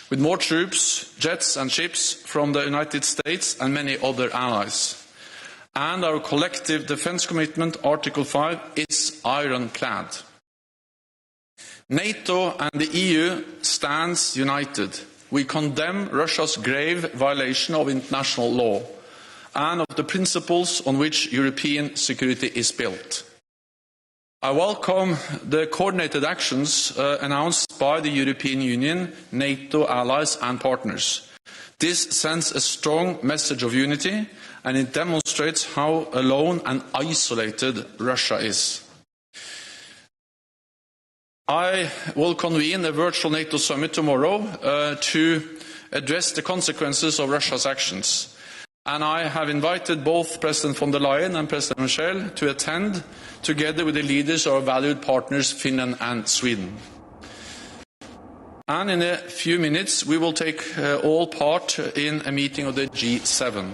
O: with more troops, jets and ships from the United States and many other allies. And our collective defence commitment, Article 5, is ironclad. NATO and the EU stands united. We condemn Russia's grave violation of international law and of the principles on which European security is built. I welcome the coordinated actions announced by the European Union, NATO allies and partners. This sends a strong message of unity, and it demonstrates how alone and isolated Russia is. I will convene a virtual NATO summit tomorrow to address the consequences of Russia's actions. And I have invited both President von der Leyen and President Michel to attend, together with the leaders of our valued partners, Finland and Sweden. And in a few minutes, we will take all part in a meeting of the G7.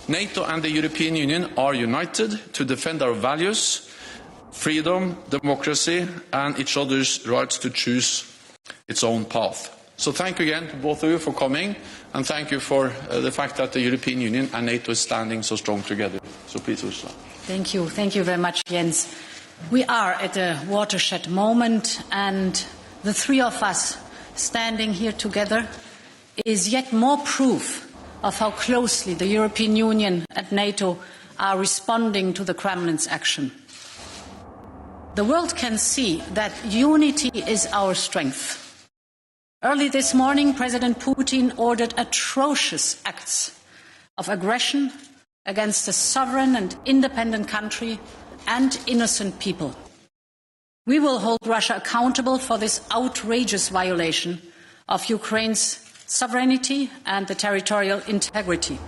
O: NATO and the European Union are united to defend our values, freedom, democracy, and each other's rights to choose its own path. So thank you again to both of you for coming, and thank you for the fact that the European Union and NATO is standing so strong together. So please, Ursula.
P: Thank you. Thank you very much, Jens. We are at a watershed moment, and the three of us standing here together is yet more proof of how closely the European Union and NATO are responding to the Kremlin's action. The world can see that unity is our strength. Early this morning, President Putin ordered atrocious acts of aggression against a sovereign and independent country and innocent people. We will hold Russia accountable for this outrageous violation of Ukraine's sovereignty and the territorial integrity.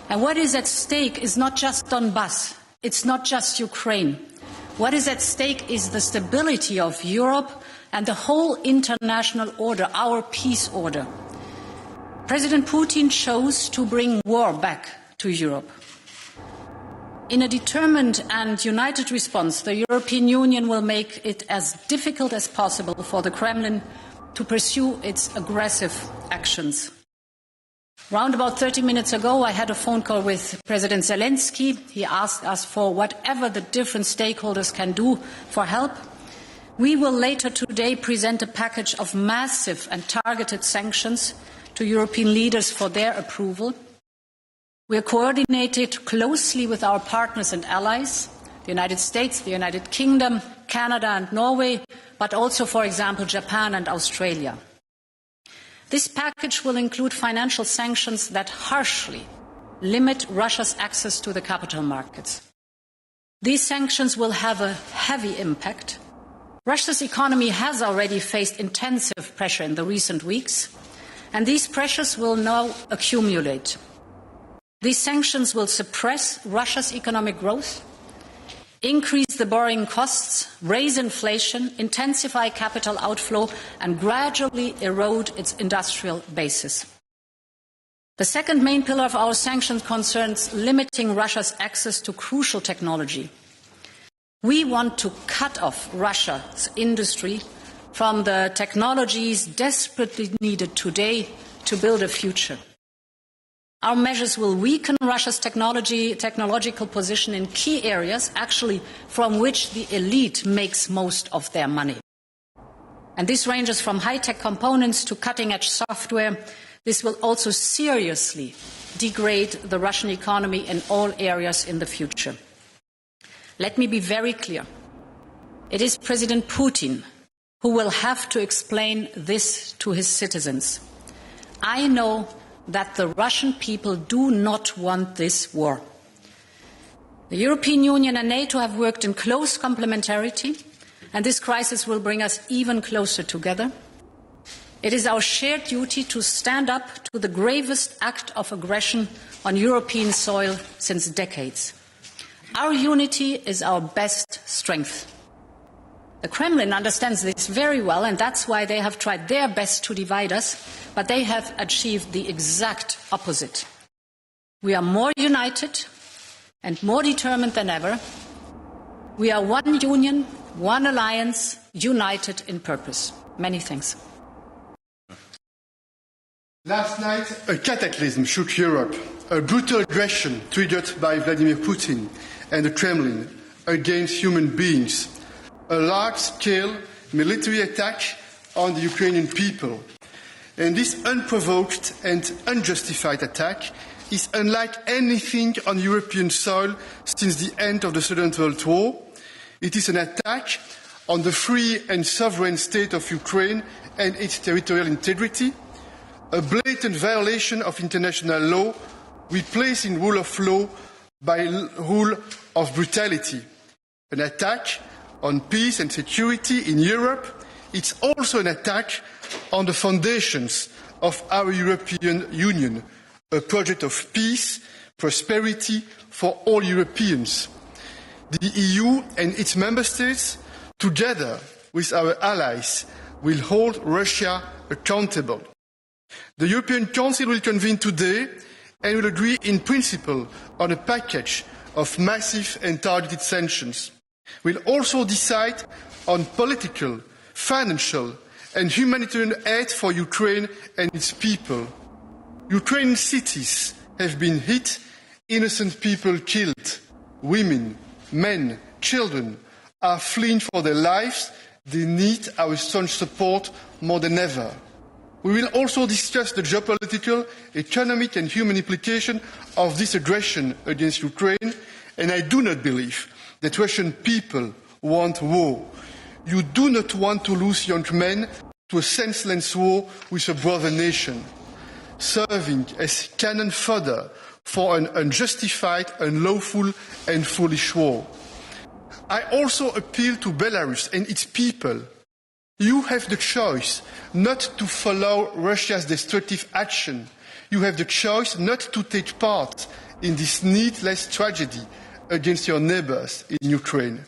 P: And what is at stake is not just Donbass, it's not just Ukraine. What is at stake is the stability of Europe and the whole international order, our peace order. President Putin chose to bring war back to Europe. In a determined and united response, the European Union will make it as difficult as possible for the Kremlin to pursue its aggressive actions. Round about 30 minutes ago, I had a phone call with President Zelensky. He asked us for whatever the different stakeholders can do for help. We will later today present a package of massive and targeted sanctions to European leaders for their approval. We are coordinated closely with our partners and allies, the United States, the United Kingdom, Canada and Norway, but also, for example, Japan and Australia. This package will include financial sanctions that harshly limit Russia's access to the capital markets. These sanctions will have a heavy impact. Russia's economy has already faced intensive pressure in the recent weeks, and these pressures will now accumulate. These sanctions will suppress Russia's economic growth, increase the borrowing costs, raise inflation, intensify capital outflow, and gradually erode its industrial basis. The second main pillar of our sanctions concerns limiting Russia's access to crucial technology. We want to cut off Russia's industry from the technologies desperately needed today to build a future. Our measures will weaken Russia's technological position in key areas, actually from which the elite makes most of their money. And this ranges from high-tech components to cutting-edge software. This will also seriously degrade the Russian economy in all areas in the future. Let me be very clear. It is President Putin who will have to explain this to his citizens. I know that the Russian people do not want this war. The European Union and NATO have worked in close complementarity, and this crisis will bring us even closer together. It is our shared duty to stand up to the gravest act of aggression on European soil since decades. Our unity is our best strength. The Kremlin understands this very well, and that's why they have tried their best to divide us, but they have achieved the exact opposite. We are more united and more determined than ever. We are one union, one alliance, united in purpose. Many thanks.
A: Last night, a cataclysm shook Europe, a brutal aggression triggered by Vladimir Putin and the Kremlin against human beings, a large-scale military attack on the Ukrainian people. And this unprovoked and unjustified attack is unlike anything on European soil since the end of the Second World War. It is an attack on the free and sovereign state of Ukraine and its territorial integrity, a blatant violation of international law, replacing rule of law by rule of brutality, an attack on peace and security in Europe. It's also an attack on the foundations of our European Union, a project of peace, prosperity for all Europeans. The EU and its member states, together with our allies, will hold Russia accountable. The European Council will convene today and will agree in principle on a package of massive and targeted sanctions. We'll also decide on political, financial and humanitarian aid for Ukraine and its people. Ukrainian cities have been hit, innocent people killed, women, men, children are fleeing for their lives. They need our strong support more than ever. We will also discuss the geopolitical, economic and human implications of this aggression against Ukraine, and I do not believe that Russian people want war. You do not want to lose young men to a senseless war with a brother nation, serving as cannon fodder for an unjustified, unlawful and foolish war. I also appeal to Belarus and its people. You have the choice not to follow Russia's destructive action. You have the choice not to take part in this needless tragedy against your neighbors in Ukraine.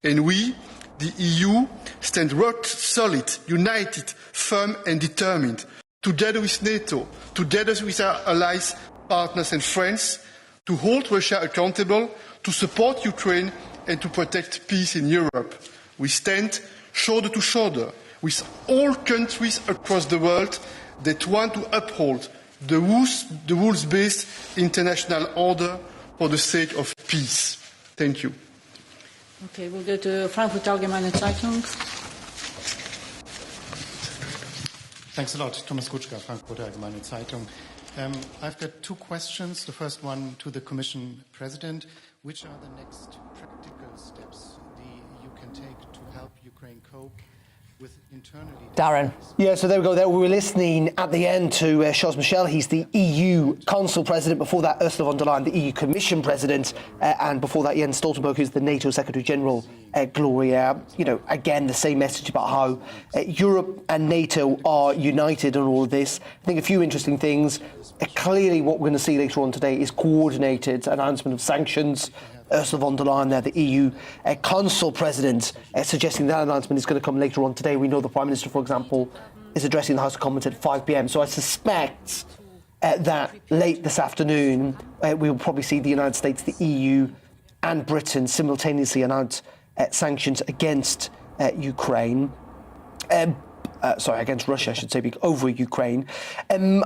A: And we, The EU stands rock solid, united, firm and determined, together with NATO, together with our allies, partners and friends, to hold Russia accountable, to support Ukraine and to protect peace in Europe. We stand shoulder to shoulder with all countries across the world that want to uphold the rules-based international order for the sake of peace. Thank you.
P: Okay, we'll go to Frankfurt Allgemeine Zeitung.
J: Thanks a lot. Thomas Kutschka, Frankfurter Allgemeine Zeitung. I've got two questions. The first one to the Commission President. Which are the next practical steps the EU can take to help Ukraine cope with internally...
L: Darren.
N: Yeah, so there we go. There we were listening at the end to Charles Michel. He's the EU Council President. Before that, Ursula von der Leyen, the EU Commission President. And before that, Jens Stoltenberg, who's the NATO Secretary General. Gloria, again, the same message about how Europe and NATO are united on all of this. I think a few interesting things. Clearly, what we're going to see later on today is coordinated announcement of sanctions. Ursula von der Leyen, the EU Council President, suggesting that announcement is going to come later on today. We know the Prime Minister, for example, is addressing the House of Commons at 5 p.m. So I suspect that late this afternoon, we will probably see the United States, the EU and Britain simultaneously announce sanctions against Ukraine. Against Russia, I should say, over Ukraine. And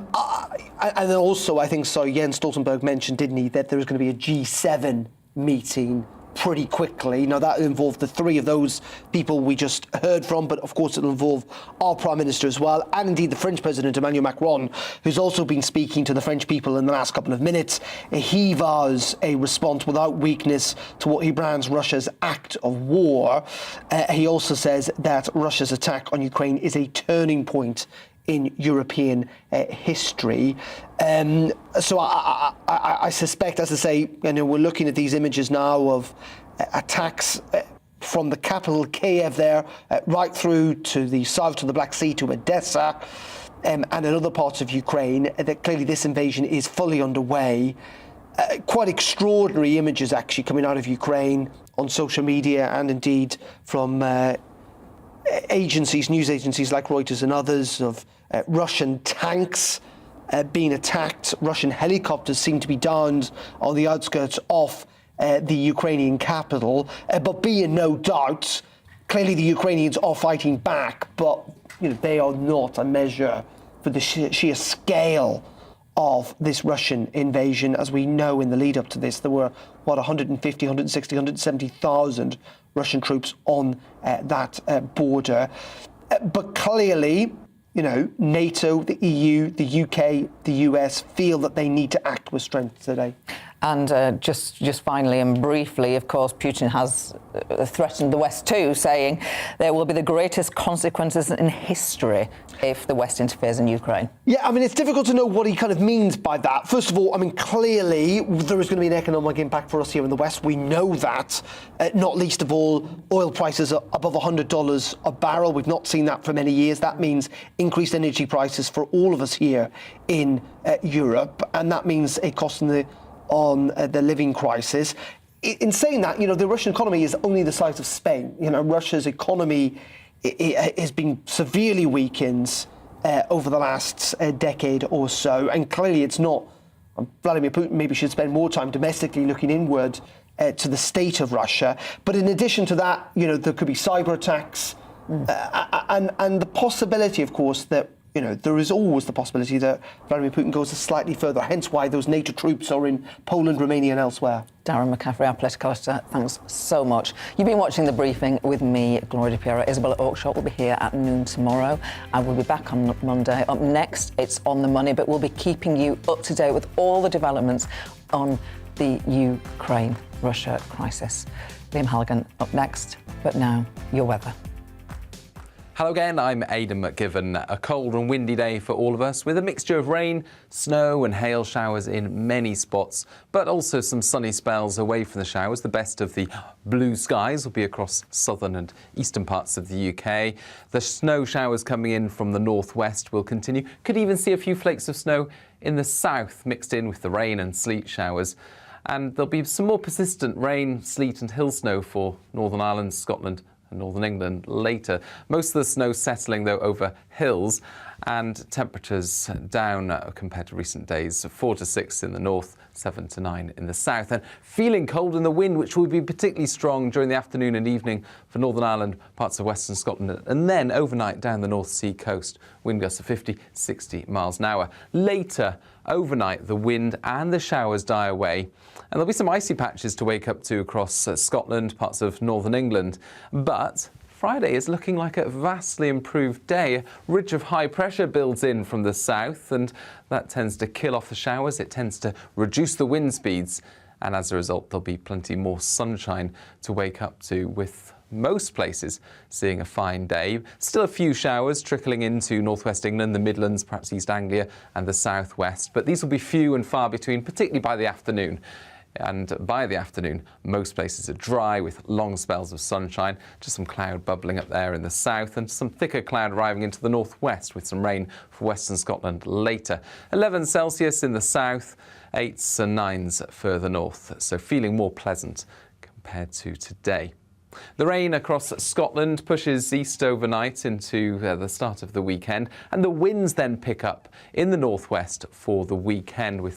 N: then also, I think, Jens Stoltenberg mentioned, didn't he, that there was going to be a G7 meeting pretty quickly. Now, that involved the three of those people we just heard from, but of course it'll involve our Prime Minister as well, and indeed the French President, Emmanuel Macron, who's also been speaking to the French people in the last couple of minutes. He vows a response without weakness to what he brands Russia's act of war. He also says that Russia's attack on Ukraine is a turning point in European history. So I suspect, as I say, we're looking at these images now of attacks from the capital Kiev there, right through to the south to the Black Sea to Odessa, and in other parts of Ukraine, that clearly this invasion is fully underway. Quite extraordinary images actually coming out of Ukraine on social media and indeed from news agencies like Reuters and others, of Russian tanks being attacked. Russian helicopters seem to be downed on the outskirts of the Ukrainian capital. But be in no doubt, clearly the Ukrainians are fighting back, but they are not a measure for the sheer scale of this Russian invasion. As we know, in the lead up to this, there were, 150, 160, 170,000 Russian troops on that border. But clearly, NATO, the EU, the UK, the US feel that they need to act with strength today.
L: And just finally and briefly, of course, Putin has threatened the West too, saying there will be the greatest consequences in history if the West interferes in Ukraine.
N: Yeah, it's difficult to know what he kind of means by that. First of all, clearly there is going to be an economic impact for us here in the West. We know that, not least of all, oil prices are above $100 a barrel. We've not seen that for many years. That means increased energy prices for all of us here in Europe, and that means a cost on the living crisis. In saying that, the Russian economy is only the size of Spain. Russia's economy has been severely weakened over the last decade or so, and clearly it's not. Vladimir Putin maybe should spend more time domestically looking inward to the state of Russia. But in addition to that, there could be cyber attacks, and the possibility, of course, that there is always the possibility that Vladimir Putin goes slightly further, hence why those NATO troops are in Poland, Romania and elsewhere.
L: Darren McCaffrey, our political editor, thanks so much. You've been watching The Briefing with me, Gloria De Piero. Isabella Oakshott will be here at noon tomorrow, and we'll be back on Monday. Up next, it's On the Money, but we'll be keeping you up to date with all the developments on the Ukraine-Russia crisis. Liam Halligan up next, but now, your weather.
B: Hello again, I'm Aidan McGivern. A cold and windy day for all of us, with a mixture of rain, snow and hail showers in many spots, but also some sunny spells away from the showers. The best of the blue skies will be across southern and eastern parts of the UK. The snow showers coming in from the northwest will continue. Could even see a few flakes of snow in the south mixed in with the rain and sleet showers. And there'll be some more persistent rain, sleet and hill snow for Northern Ireland, Scotland and northern England later. Most of the snow settling, though, over hills, and temperatures down compared to recent days, 4 to 6 in the north, 7 to 9 in the south. And feeling cold in the wind, which will be particularly strong during the afternoon and evening for Northern Ireland, parts of western Scotland, and then overnight down the North Sea coast, wind gusts of 50, 60 miles an hour. Later, overnight, the wind and the showers die away, and there'll be some icy patches to wake up to across Scotland, parts of northern England. But Friday is looking like a vastly improved day. A ridge of high pressure builds in from the south, and that tends to kill off the showers. It tends to reduce the wind speeds, and as a result, there'll be plenty more sunshine to wake up to, with most places seeing a fine day. Still a few showers trickling into northwest England, the Midlands, perhaps East Anglia and the southwest, but these will be few and far between, particularly by the afternoon. And by the afternoon, most places are dry with long spells of sunshine, just some cloud bubbling up there in the south and some thicker cloud arriving into the northwest with some rain for western Scotland later. 11 Celsius in the south, 8s and 9s further north, so feeling more pleasant compared to today. The rain across Scotland pushes east overnight into the start of the weekend, and the winds then pick up in the northwest for the weekend, with